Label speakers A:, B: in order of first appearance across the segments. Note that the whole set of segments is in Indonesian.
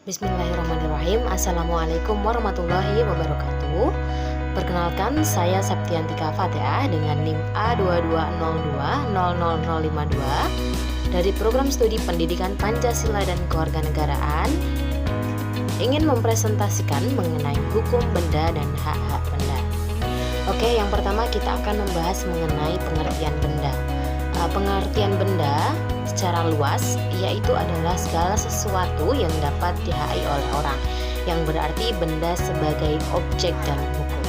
A: Bismillahirrahmanirrahim. Assalamualaikum warahmatullahi wabarakatuh. Perkenalkan, saya Septiantika Fatihah dengan NIM A220200052 dari Program Studi Pendidikan Pancasila dan Kewarganegaraan, ingin mempresentasikan mengenai hukum benda dan hak-hak benda. Oke, yang pertama kita akan membahas mengenai pengertian benda. Pengertian benda secara luas yaitu adalah segala sesuatu yang dapat dihai oleh orang, yang berarti benda sebagai objek dalam hukum.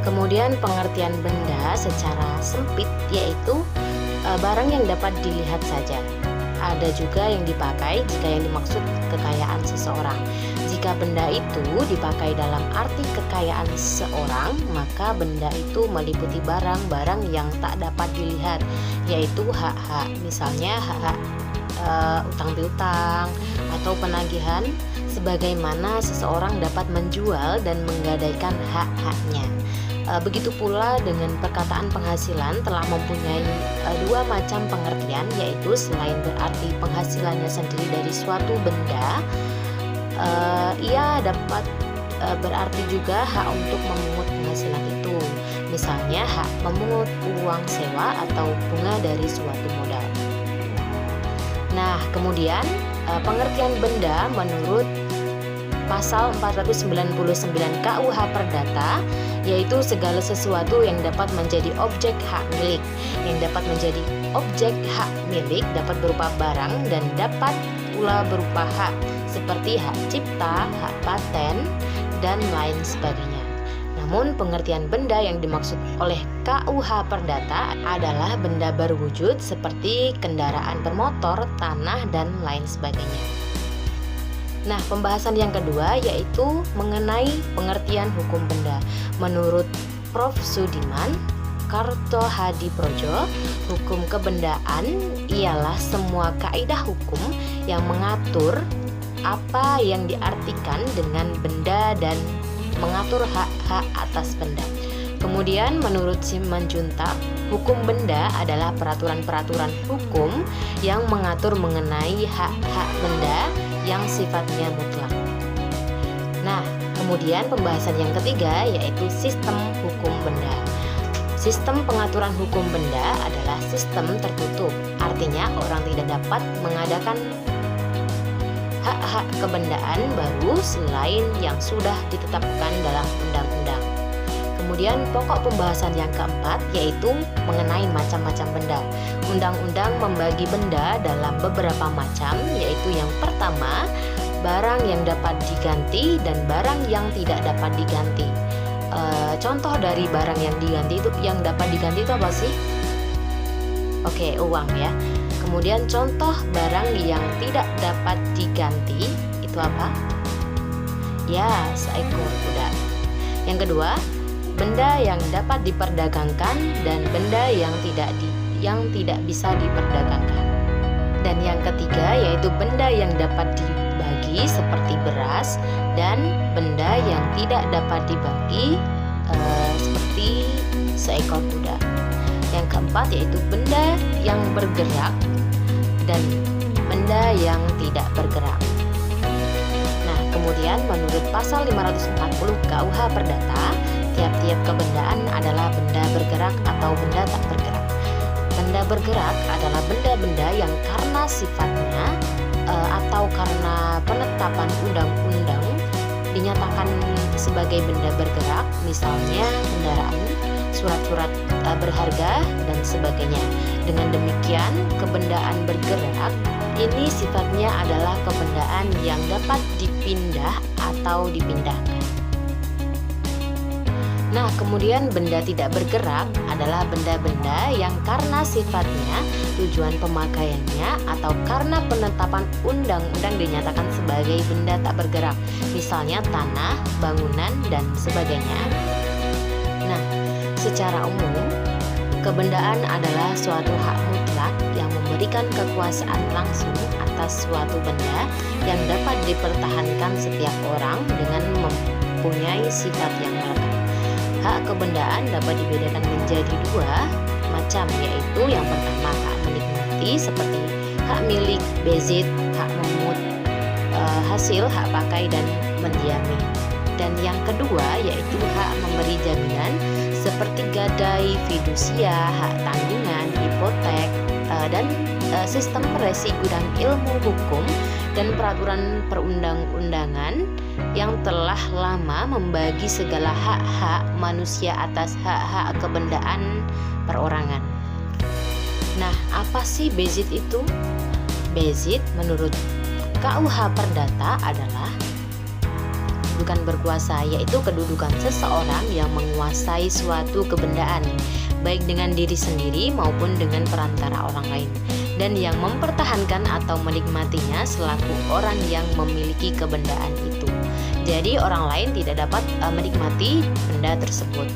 A: Kemudian pengertian benda secara sempit yaitu barang yang dapat dilihat saja. Ada juga yang dipakai jika yang dimaksud kekayaan seseorang. Jika benda itu dipakai dalam arti kekayaan seseorang, maka benda itu meliputi barang-barang yang tak dapat dilihat, yaitu hak-hak, misalnya hak-hak utang piutang atau penagihan, sebagaimana seseorang dapat menjual dan menggadaikan hak-haknya. Begitu pula dengan perkataan penghasilan telah mempunyai dua macam pengertian, yaitu selain berarti penghasilannya sendiri dari suatu benda, ia dapat berarti juga hak untuk memungut penghasilan itu, misalnya hak memungut uang sewa atau bunga dari suatu modal. Nah, kemudian pengertian benda menurut Pasal 499 KUH Perdata, yaitu segala sesuatu yang dapat menjadi objek hak milik. Yang dapat menjadi objek hak milik dapat berupa barang dan dapat pula berupa hak, seperti hak cipta, hak paten, dan lain sebagainya. Namun pengertian benda yang dimaksud oleh KUH Perdata adalah benda berwujud seperti kendaraan bermotor, tanah, dan lain sebagainya. Nah, pembahasan yang kedua yaitu mengenai pengertian hukum benda. Menurut Prof. Sudiman Kartohadiprojo, hukum kebendaan ialah semua kaidah hukum yang mengatur apa yang diartikan dengan benda dan mengatur hak-hak atas benda. Kemudian menurut Simanjuntak, hukum benda adalah peraturan-peraturan hukum yang mengatur mengenai hak-hak benda yang sifatnya mutlak. Nah, kemudian pembahasan yang ketiga yaitu sistem hukum benda. Sistem pengaturan hukum benda adalah sistem tertutup, artinya orang tidak dapat mengadakan hak-hak kebendaan baru selain yang sudah ditetapkan dalam undang-undang. Kemudian pokok pembahasan yang keempat yaitu mengenai macam-macam benda. Undang-undang membagi benda dalam beberapa macam, yaitu yang pertama, barang yang dapat diganti dan barang yang tidak dapat diganti. Contoh dari barang yang diganti itu, yang dapat diganti itu apa sih? Oke, uang ya. Kemudian contoh barang yang tidak dapat diganti itu apa? Ya, seekor kuda. Yang kedua, benda yang dapat diperdagangkan dan benda yang tidak bisa diperdagangkan. Dan yang ketiga yaitu benda yang dapat dibagi seperti beras dan benda yang tidak dapat dibagi seperti seekor kuda. Yang keempat yaitu benda yang bergerak dan benda yang tidak bergerak. Nah, kemudian menurut pasal 540 KUH Perdata, tiap-tiap kebendaan adalah benda bergerak atau benda tak bergerak. Benda bergerak adalah benda-benda yang karena sifatnya atau karena penetapan undang-undang dinyatakan sebagai benda bergerak, misalnya kendaraan, surat-surat berharga, dan sebagainya. Dengan demikian, kebendaan bergerak ini sifatnya adalah kebendaan yang dapat dipindah atau dipindahkan. Nah, kemudian benda tidak bergerak adalah benda-benda yang karena sifatnya, tujuan pemakaiannya, atau karena penetapan undang-undang dinyatakan sebagai benda tak bergerak, misalnya tanah, bangunan, dan sebagainya. Nah, secara umum, kebendaan adalah suatu hak mutlak yang memberikan kekuasaan langsung atas suatu benda yang dapat dipertahankan setiap orang dengan mempunyai sifat yang melekat. Hak kebendaan dapat dibedakan menjadi dua macam, yaitu yang pertama hak menikmati seperti hak milik, bezit, hak memungut hasil hak pakai dan mendiami. Dan yang kedua yaitu hak memberi jaminan seperti gadai, fidusia, hak tanggungan, hipotek, dan sistem resiko dan ilmu hukum dan peraturan perundang-undangan yang telah lama membagi segala hak-hak manusia atas hak-hak kebendaan perorangan. Nah, apa sih bezit itu? Bezit menurut KUH Perdata adalah bukan berkuasa, yaitu kedudukan seseorang yang menguasai suatu kebendaan, baik dengan diri sendiri maupun dengan perantara orang lain, dan yang mempertahankan atau menikmatinya selaku orang yang memiliki kebendaan itu. Jadi orang lain tidak dapat menikmati benda tersebut.